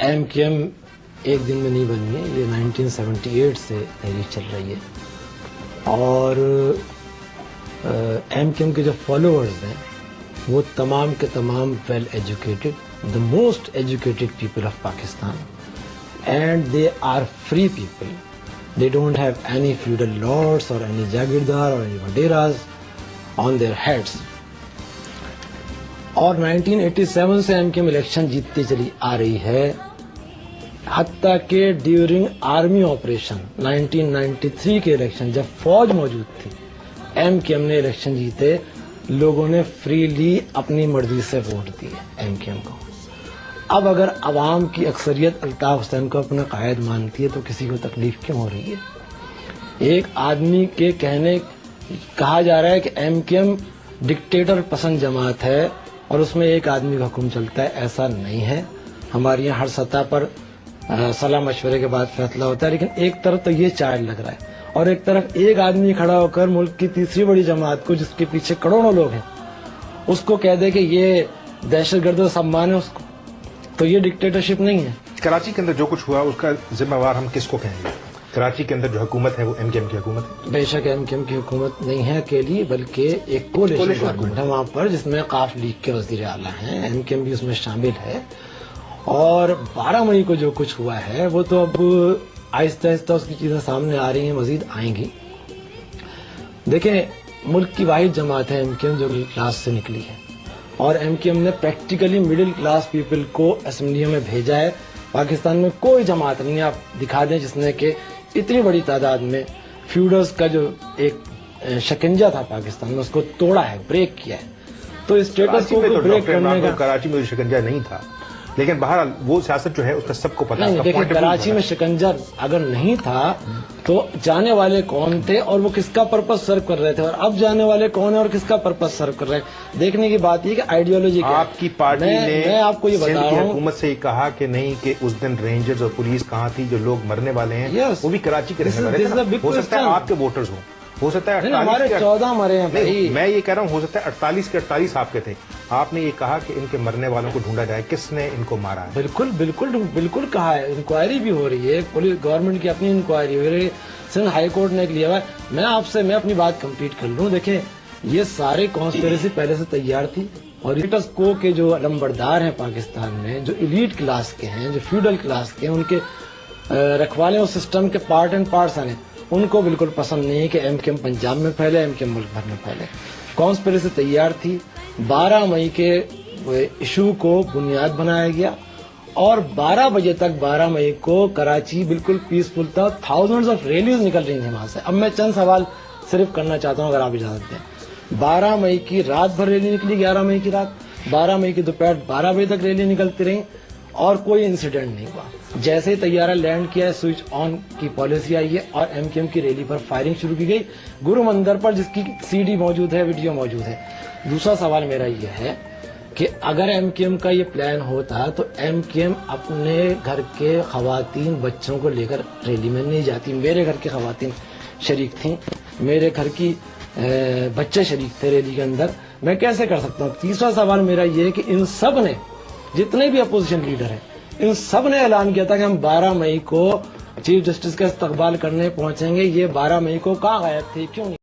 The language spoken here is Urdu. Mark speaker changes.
Speaker 1: ایم کیو ایم ایک دن میں نہیں بنی ہے، یہ 1978 سے تحریک چل رہی ہے، اور ایم کیو ایم کے جو فالوورز ہیں وہ تمام کے تمام well educated, the most educated people of Pakistan, and they are free people. They don't have any feudal lords or any jagirdar or any waderas on their heads. اور 1987 سے ایم کیو ایم الیکشن جیتتی چلی آ رہی ہے، حتیٰ کہ ڈیورنگ آرمی آپریشن 1993 کے الیکشن جب فوج موجود تھی، ایم کیو ایم نے الیکشن جیتے، لوگوں نے فریلی اپنی مرضی سے ووٹ دیے ایم کیو ایم کو. اب اگر عوام کی اکثریت الطاف حسین کو اپنا قائد مانتی ہے تو کسی کو تکلیف کیوں ہو رہی ہے؟ ایک آدمی کے کہا جا رہا ہے کہ ایم کیو ایم ڈکٹیٹر پسند جماعت ہے اور اس میں ایک آدمی کا حکم چلتا ہے. ایسا نہیں ہے، ہمارے یہاں ہر سطح پر صلاح مشورے کے بعد فیصلہ ہوتا ہے، لیکن ایک طرف تو یہ چائلڈ لگ رہا ہے اور ایک طرف ایک آدمی کھڑا ہو کر ملک کی تیسری بڑی جماعت کو، جس کے پیچھے کروڑوں لوگ ہیں، اس کو کہہ دے کہ یہ دہشت گرد و سمان ہے، اس کو تو یہ ڈکٹیٹرشپ نہیں ہے.
Speaker 2: کراچی کے اندر جو کچھ ہوا اس کا ذمہ وار ہم کس کو کہیں گے؟ کراچی کے اندر جو حکومت ہے وہ ایم کیو ایم کی حکومت ہے.
Speaker 1: بے شک ایم کیو ایم کی حکومت نہیں ہے اکیلی، بلکہ ایک کولیشن گورنمنٹ ہے وہاں پر، جس میں قاف لیگ کے وزیر اعلیٰ ہیں، ایم کیو ایم بھی اس میں شامل ہے. اور 12 مئی کو جو کچھ ہوا ہے وہ تو اب آہستہ آہستہ اس کی چیزیں سامنے آ رہی ہیں، مزید آئیں گی. دیکھیں، ملک کی واحد جماعت ہے ایم کیو ایم جو مڈل کلاس سے نکلی ہے، اور ایم کیو ایم نے پریکٹیکلی مڈل کلاس پیپل کو اسمبلیوں میں بھیجا ہے. پاکستان میں کوئی جماعت نہیں ہے، آپ دکھا دیں، جس نے کہ اتنی بڑی تعداد میں فیوڈرز کا جو ایک شکنجہ تھا پاکستان میں، اس کو توڑا ہے، بریک کیا ہے. تو اسٹیٹس کو بریک کرنے کا
Speaker 2: کراچی میں شکنجہ نہیں تھا، لیکن بہرحال وہ سیاست جو ہے اس کا سب کو پتا ہے.
Speaker 1: دیکھیں، کراچی میں شکنجہ اگر نہیں تھا تو جانے والے کون تھے اور وہ کس کا پرپس سرو کر رہے تھے، اور اب جانے والے کون ہیں اور کس کا پرپس سرو کر رہے ہیں. دیکھنے کی بات یہ کہ آئیڈیالوجی کیا ہے.
Speaker 2: آپ کی پارٹی نے
Speaker 1: میں آپ کو یہ بتا رہا ہوں،
Speaker 2: حکومت سے یہ کہا کہ نہیں کہ اس دن رینجرز اور پولیس کہاں تھی، جو لوگ مرنے والے ہیں وہ بھی کراچی کے رہنے والے ہیں. ہو سکتا ہے آپ کے ووٹرز ہوں، ہو سکتا ہے
Speaker 1: ہمارے 14 مرے ہیں بھائی.
Speaker 2: میں یہ کہہ رہا ہوں ہو سکتا ہے 48 کے 48 آپ کے تھے. آپ نے یہ کہا کہ ان کے مرنے والوں کو ڈھونڈا جائے، کس نے ان کو مارا ہے؟
Speaker 1: بالکل بالکل بالکل کہا ہے. انکوائری بھی ہو رہی ہے، پولیس گورنمنٹ کی اپنی انکوائری ہو رہی ہے، سندھ ہائی کورٹ نے ایک لیا ہوا ہے. میں اپنی بات کمپلیٹ کر لوں. دیکھیں، یہ سارے کانسپیریسی پہلے سے تیار تھی، اور اسٹیٹس کو کے جو لمبردار ہیں پاکستان میں، جو ایلیٹ کلاس کے ہیں، جو فیوڈل کلاس کے ہیں، ان کے رکھوالے اور سسٹم کے پارٹ اینڈ پارٹس ہیں، ان کو بالکل پسند نہیں ہے کہ ایم کیو ایم پنجاب میں پھیلے، ایم کیو ایم ملک بھر میں پھیلے. کانسپیریسی تیار تھی. 12 مئی کے ایشو کو بنیاد بنایا گیا، اور 12 بجے تک 12 مئی کو کراچی بالکل پیسفل تھا. تھاؤزنڈز آف ریلیز نکل رہی تھیں وہاں سے. اب میں چند سوال صرف کرنا چاہتا ہوں اگر آپ اجازت دیں. 12 مئی کی رات بھر ریلی نکلی، 11 مئی کی رات، 12 مئی کی دوپہر 12 بجے تک ریلی نکلتی رہی، اور کوئی انسیڈنٹ نہیں ہوا. جیسے ہی طیارہ لینڈ کیا ہے، سوئچ آن کی پالیسی آئی ہے اور ایم کیو ایم کی ریلی پر فائرنگ شروع کی گئی، گرو مندر پر، جس کی سی ڈی موجود ہے، ویڈیو موجود ہے. دوسرا سوال میرا یہ ہے کہ اگر ایم کیو ایم کا یہ پلان ہوتا تو ایم کیو ایم اپنے گھر کے خواتین بچوں کو لے کر ریلی میں نہیں جاتی. میرے گھر کی خواتین شریک تھیں، میرے گھر کی بچے شریک تھے ریلی کے اندر. میں کیسے کر سکتا ہوں؟ تیسرا سوال میرا یہ ہے کہ ان سب نے، جتنے بھی اپوزیشن لیڈر ہیں، ان سب نے اعلان کیا تھا کہ ہم 12 مئی کو چیف جسٹس کا استقبال کرنے پہنچیں گے. یہ 12 مئی کو کہاں غائب تھے، کیوں نہیں؟